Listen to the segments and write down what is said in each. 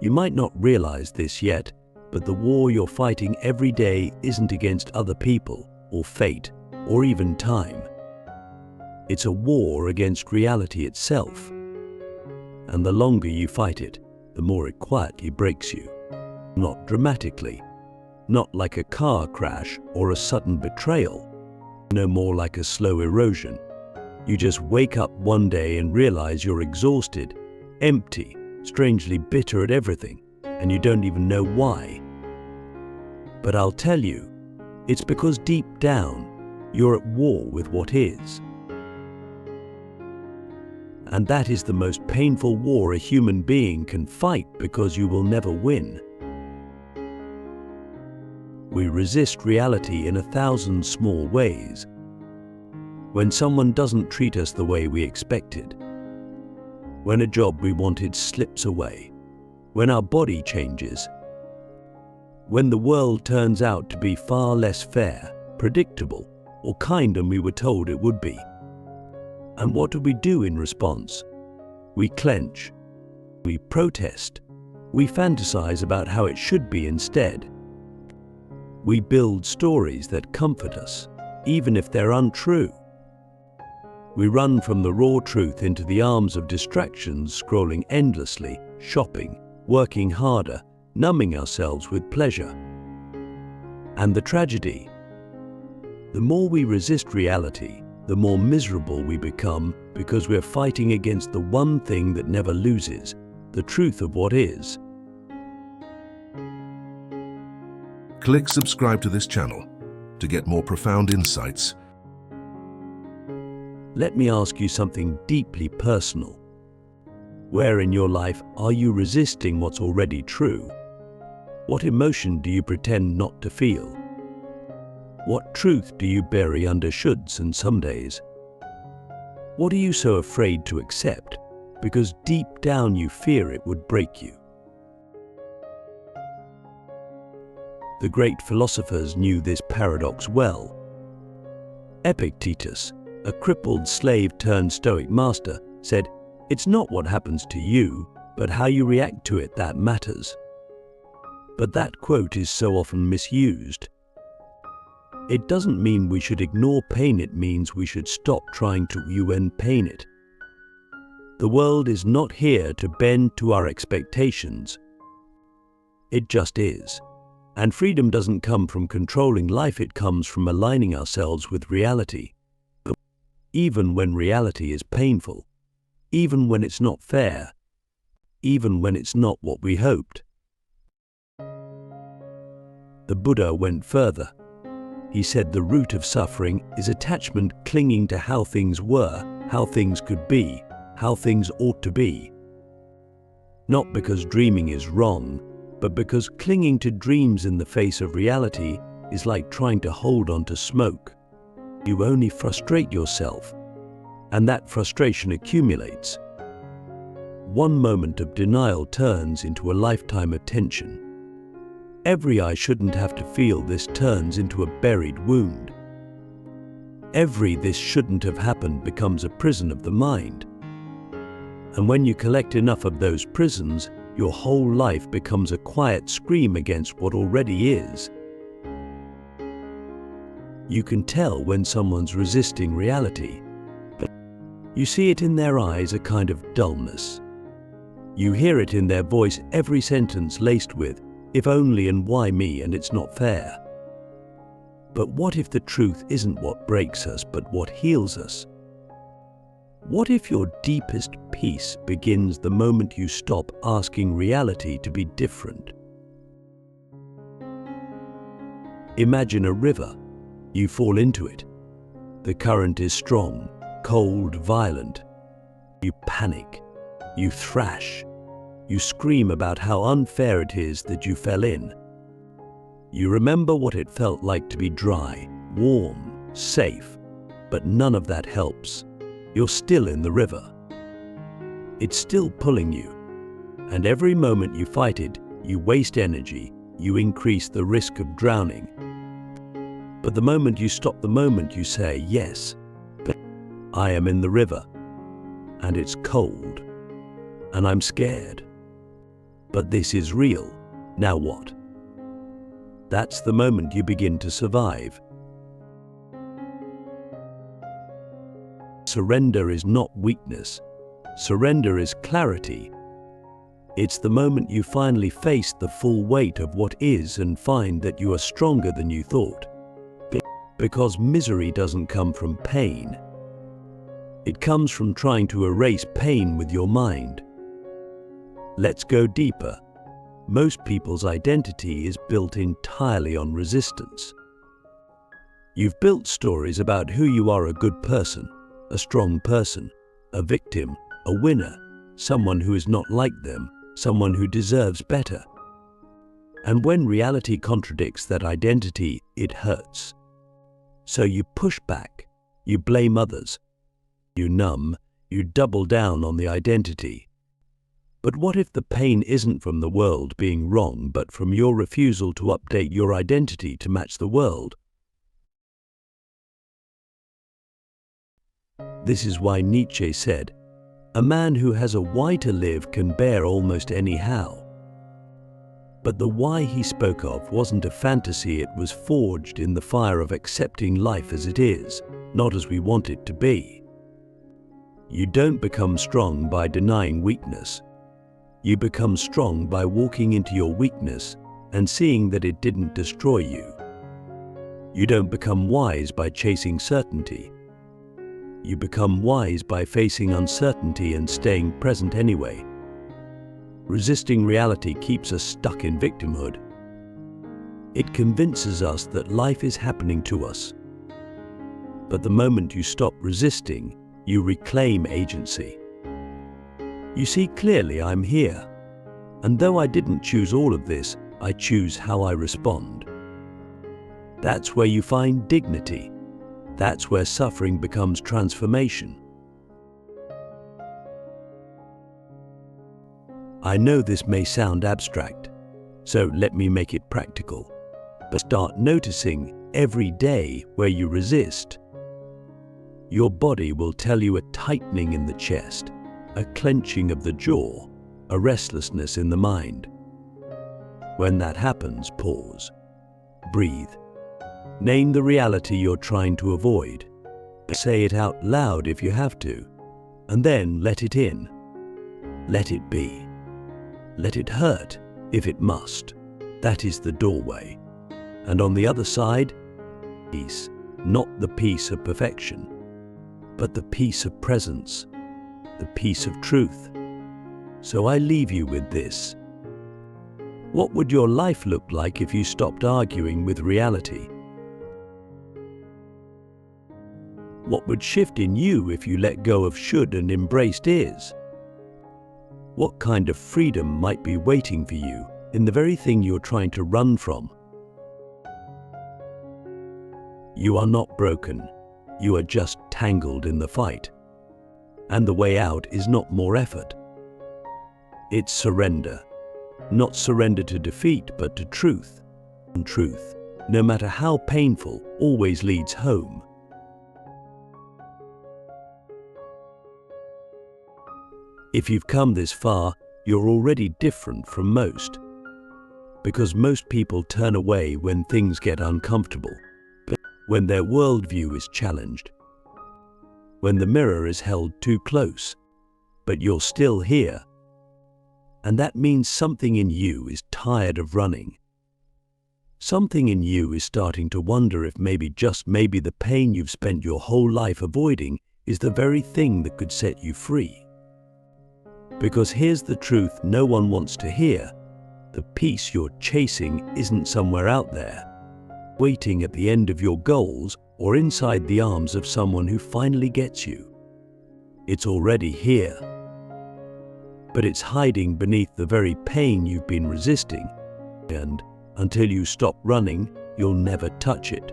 You might not realize this yet, but the war you're fighting every day isn't against other people, or fate, or even time. It's a war against reality itself. And the longer you fight it, the more it quietly breaks you. Not dramatically, not like a car crash or a sudden betrayal, no more like a slow erosion. You just wake up one day and realize you're exhausted, empty, strangely bitter at everything, and you don't even know why. But I'll tell you, it's because deep down, you're at war with what is. And that is the most painful war a human being can fight, because you will never win. We resist reality in 1,000 small ways. When someone doesn't treat us the way we expected, when a job we wanted slips away, when our body changes, when the world turns out to be far less fair, predictable, or kind than we were told it would be. And what do we do in response? We clench, we protest, we fantasize about how it should be instead. We build stories that comfort us, even if they're untrue. We run from the raw truth into the arms of distractions, scrolling endlessly, shopping, working harder, numbing ourselves with pleasure. And the tragedy: the more we resist reality, the more miserable we become, because we're fighting against the one thing that never loses, the truth of what is. Click subscribe to this channel to get more profound insights. Let me ask you something deeply personal. Where in your life are you resisting what's already true? What emotion do you pretend not to feel? What truth do you bury under shoulds and somedays? What are you so afraid to accept, because deep down you fear it would break you? The great philosophers knew this paradox well. Epictetus, a crippled slave turned stoic master, said, "It's not what happens to you, but how you react to it that matters." But that quote is so often misused. It doesn't mean we should ignore pain, it means we should stop trying to unpain it. The world is not here to bend to our expectations. It just is. And freedom doesn't come from controlling life, it comes from aligning ourselves with reality. Even when reality is painful, even when it's not fair, even when it's not what we hoped. The Buddha went further. He said the root of suffering is attachment, clinging to how things were, how things could be, how things ought to be. Not because dreaming is wrong, but because clinging to dreams in the face of reality is like trying to hold on to smoke. You only frustrate yourself, and that frustration accumulates. One moment of denial turns into a lifetime of tension. Every "I shouldn't have to feel this" turns into a buried wound. Every "this shouldn't have happened" becomes a prison of the mind. And when you collect enough of those prisons, your whole life becomes a quiet scream against what already is. You can tell when someone's resisting reality. You see it in their eyes, a kind of dullness. You hear it in their voice, every sentence laced with, "if only" and "why me" and "it's not fair." But what if the truth isn't what breaks us, but what heals us? What if your deepest peace begins the moment you stop asking reality to be different? Imagine a river. You fall into it. The current is strong, cold, violent. You panic. You thrash. You scream about how unfair it is that you fell in. You remember what it felt like to be dry, warm, safe, but none of that helps. You're still in the river. It's still pulling you. And every moment you fight it, you waste energy, you increase the risk of drowning. But the moment you stop, the moment you say, "Yes, but I am in the river, and it's cold, and I'm scared, But this is real. Now what? That's the moment you begin to survive. Surrender is not weakness. Surrender is clarity. It's the moment you finally face the full weight of what is and find that you are stronger than you thought. Because misery doesn't come from pain. It comes from trying to erase pain with your mind. Let's go deeper. Most people's identity is built entirely on resistance. You've built stories about who you are: a good person, a strong person, a victim, a winner, someone who is not like them, someone who deserves better. And when reality contradicts that identity, it hurts. So you push back, you blame others, you numb, you double down on the identity. But what if the pain isn't from the world being wrong, but from your refusal to update your identity to match the world? This is why Nietzsche said, "A man who has a why to live can bear almost any how." But the why he spoke of wasn't a fantasy, it was forged in the fire of accepting life as it is, not as we want it to be. You don't become strong by denying weakness. You become strong by walking into your weakness and seeing that it didn't destroy you. You don't become wise by chasing certainty. You become wise by facing uncertainty and staying present anyway. Resisting reality keeps us stuck in victimhood. It convinces us that life is happening to us. But the moment you stop resisting, you reclaim agency. You see clearly I'm here, and though I didn't choose all of this, I choose how I respond. That's where you find dignity. That's where suffering becomes transformation. I know this may sound abstract, so let me make it practical. But start noticing every day where you resist. Your body will tell you a tightening in the chest, a clenching of the jaw, a restlessness in the mind. When that happens, pause. Breathe. Name the reality you're trying to avoid. Say it out loud if you have to, and then let it in. Let it be. Let it hurt if it must. That is the doorway. And on the other side, peace. Not the peace of perfection, but the peace of presence, the peace of truth. So I leave you with this. What would your life look like if you stopped arguing with reality? What would shift in you if you let go of should and embraced is? What kind of freedom might be waiting for you in the very thing you're trying to run from? You are not broken. You are just tangled in the fight. And the way out is not more effort. It's surrender. Not surrender to defeat, but to truth. And truth, no matter how painful, always leads home. If you've come this far, you're already different from most. Because most people turn away when things get uncomfortable, when their worldview is challenged, when the mirror is held too close, but you're still here. And that means something in you is tired of running. Something in you is starting to wonder if maybe, just maybe, the pain you've spent your whole life avoiding is the very thing that could set you free. Because here's the truth no one wants to hear. The peace you're chasing isn't somewhere out there, waiting at the end of your goals or inside the arms of someone who finally gets you. It's already here. But it's hiding beneath the very pain you've been resisting, and until you stop running, you'll never touch it.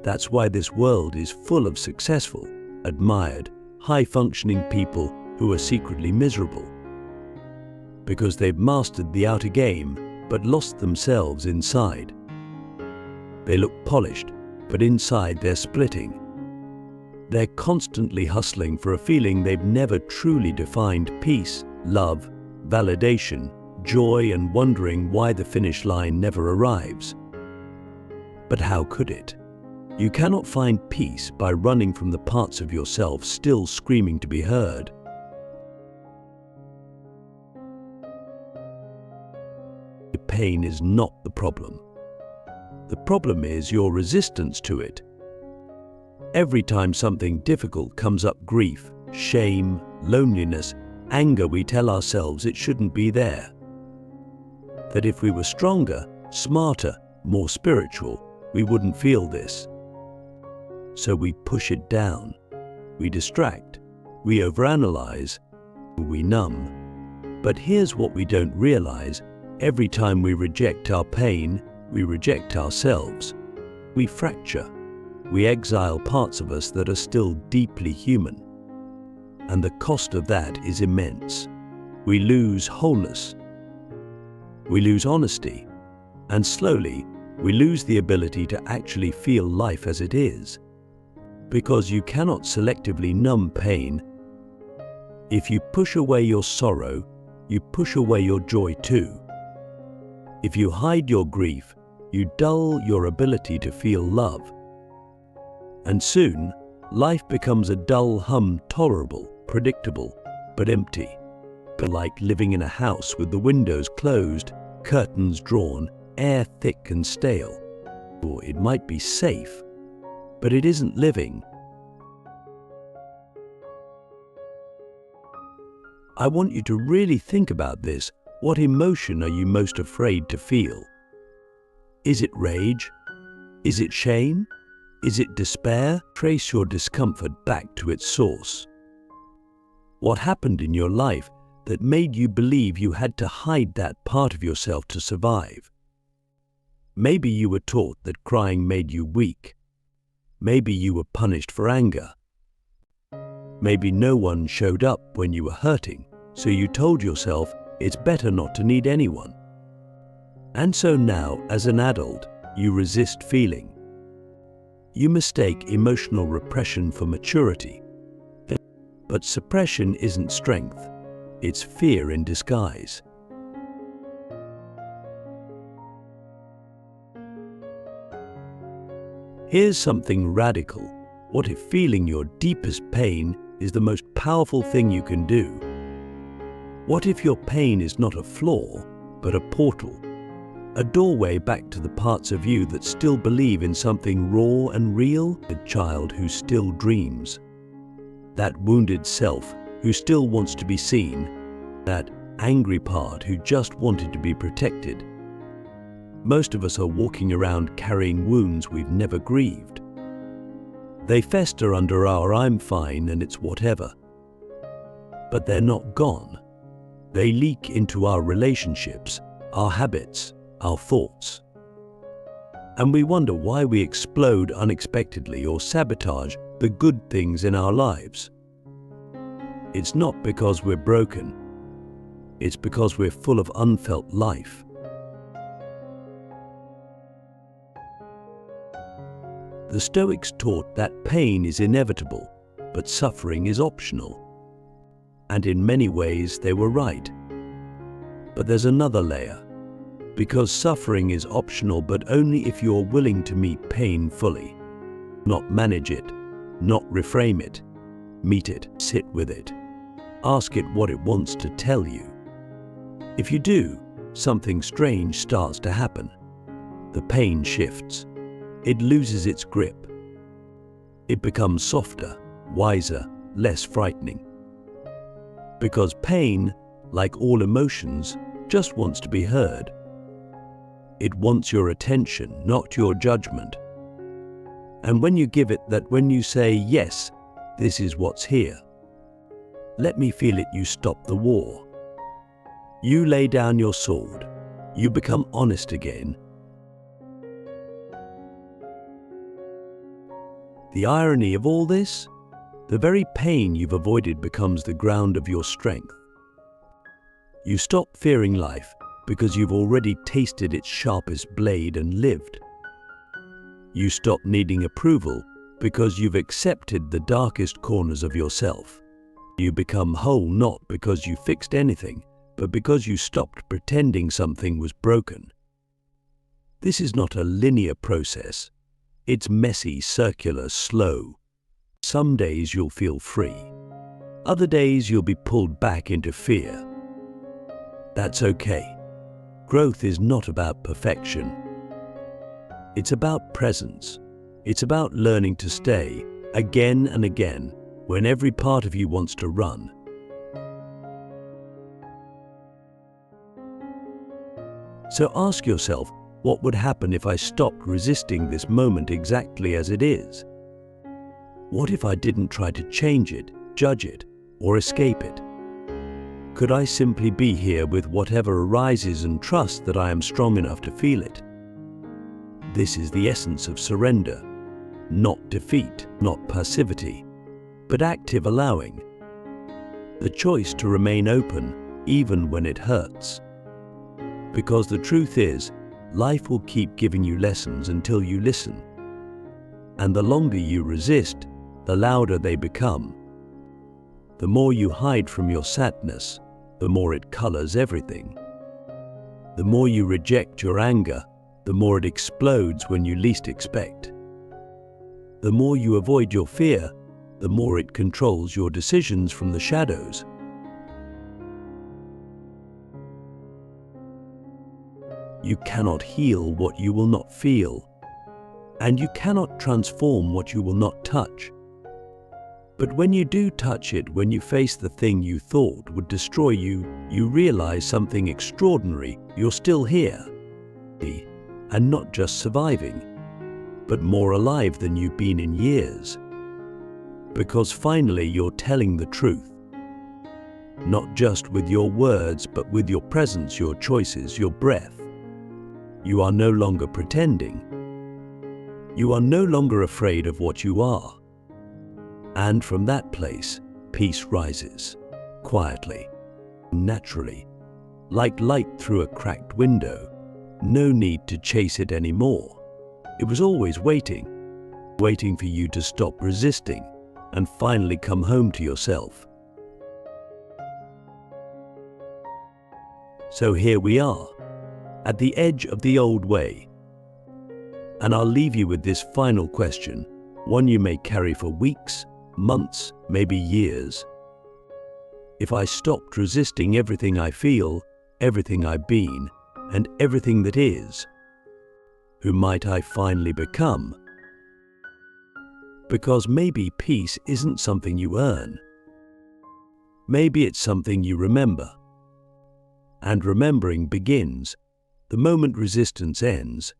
That's why this world is full of successful, admired, high-functioning people who are secretly miserable. Because they've mastered the outer game, but lost themselves inside. They look polished, but inside they're splitting. They're constantly hustling for a feeling they've never truly defined: peace, love, validation, joy and wondering why the finish line never arrives. But how could it? You cannot find peace by running from the parts of yourself still screaming to be heard. Pain is not the problem. The problem is your resistance to it. Every time something difficult comes up, grief, shame, loneliness, anger, we tell ourselves it shouldn't be there. That if we were stronger, smarter, more spiritual, we wouldn't feel this. So we push it down. We distract. We overanalyze. We numb. But here's what we don't realize. Every time we reject our pain, we reject ourselves. We fracture. We exile parts of us that are still deeply human. And the cost of that is immense. We lose wholeness. We lose honesty. And slowly, we lose the ability to actually feel life as it is. Because you cannot selectively numb pain. If you push away your sorrow, you push away your joy too. If you hide your grief, you dull your ability to feel love. And soon, life becomes a dull hum, tolerable, predictable, but empty. Like living in a house with the windows closed, curtains drawn, air thick and stale. Or it might be safe, but it isn't living. I want you to really think about this. What emotion are you most afraid to feel? Is it rage? Is it shame? Is it despair? Trace your discomfort back to its source. What happened in your life that made you believe you had to hide that part of yourself to survive? Maybe you were taught that crying made you weak. Maybe you were punished for anger. Maybe no one showed up when you were hurting, so you told yourself it's better not to need anyone. And so now, as an adult, you resist feeling. You mistake emotional repression for maturity. But suppression isn't strength, it's fear in disguise. Here's something radical. What if feeling your deepest pain is the most powerful thing you can do? What if your pain is not a flaw, but a portal? A doorway back to the parts of you that still believe in something raw and real? A child who still dreams. That wounded self who still wants to be seen. That angry part who just wanted to be protected. Most of us are walking around carrying wounds we've never grieved. They fester under our "I'm fine and it's whatever." But they're not gone. They leak into our relationships, our habits, our thoughts. And we wonder why we explode unexpectedly or sabotage the good things in our lives. It's not because we're broken. It's because we're full of unfelt life. The Stoics taught that pain is inevitable, but suffering is optional. And in many ways they were right. But there's another layer. Because suffering is optional, but only if you're willing to meet pain fully. Not manage it, not reframe it. Meet it, sit with it. Ask it what it wants to tell you. If you do, something strange starts to happen. The pain shifts. It loses its grip. It becomes softer, wiser, less frightening. Because pain, like all emotions, just wants to be heard. It wants your attention, not your judgment. And when you give it that, when you say, "Yes, this is what's here. Let me feel it," you stop the war. You lay down your sword. You become honest again. The irony of all this? The very pain you've avoided becomes the ground of your strength. You stop fearing life because you've already tasted its sharpest blade and lived. You stop needing approval because you've accepted the darkest corners of yourself. You become whole not because you fixed anything, but because you stopped pretending something was broken. This is not a linear process. It's messy, circular, slow. Some days you'll feel free. Other days you'll be pulled back into fear. That's okay. Growth is not about perfection. It's about presence. It's about learning to stay again and again when every part of you wants to run. So ask yourself, what would happen if I stopped resisting this moment exactly as it is? What if I didn't try to change it, judge it, or escape it? Could I simply be here with whatever arises and trust that I am strong enough to feel it? This is the essence of surrender. Not defeat, not passivity, but active allowing. The choice to remain open even when it hurts. Because the truth is, life will keep giving you lessons until you listen. And the longer you resist, the louder they become. The more you hide from your sadness, the more it colors everything. The more you reject your anger, the more it explodes when you least expect. The more you avoid your fear, the more it controls your decisions from the shadows. You cannot heal what you will not feel, and you cannot transform what you will not touch. But when you do touch it, when you face the thing you thought would destroy you, you realize something extraordinary. You're still here, and not just surviving, but more alive than you've been in years. Because finally you're telling the truth. Not just with your words, but with your presence, your choices, your breath. You are no longer pretending. You are no longer afraid of what you are. And from that place, peace rises, quietly, naturally, like light through a cracked window. No need to chase it anymore. It was always waiting for you to stop resisting and finally come home to yourself. So here we are, at the edge of the old way. And I'll leave you with this final question, one you may carry for weeks, months, maybe years. If I stopped resisting everything I feel, everything I've been, and everything that is, who might I finally become? Because maybe peace isn't something you earn. Maybe it's something you remember. And remembering begins the moment resistance ends.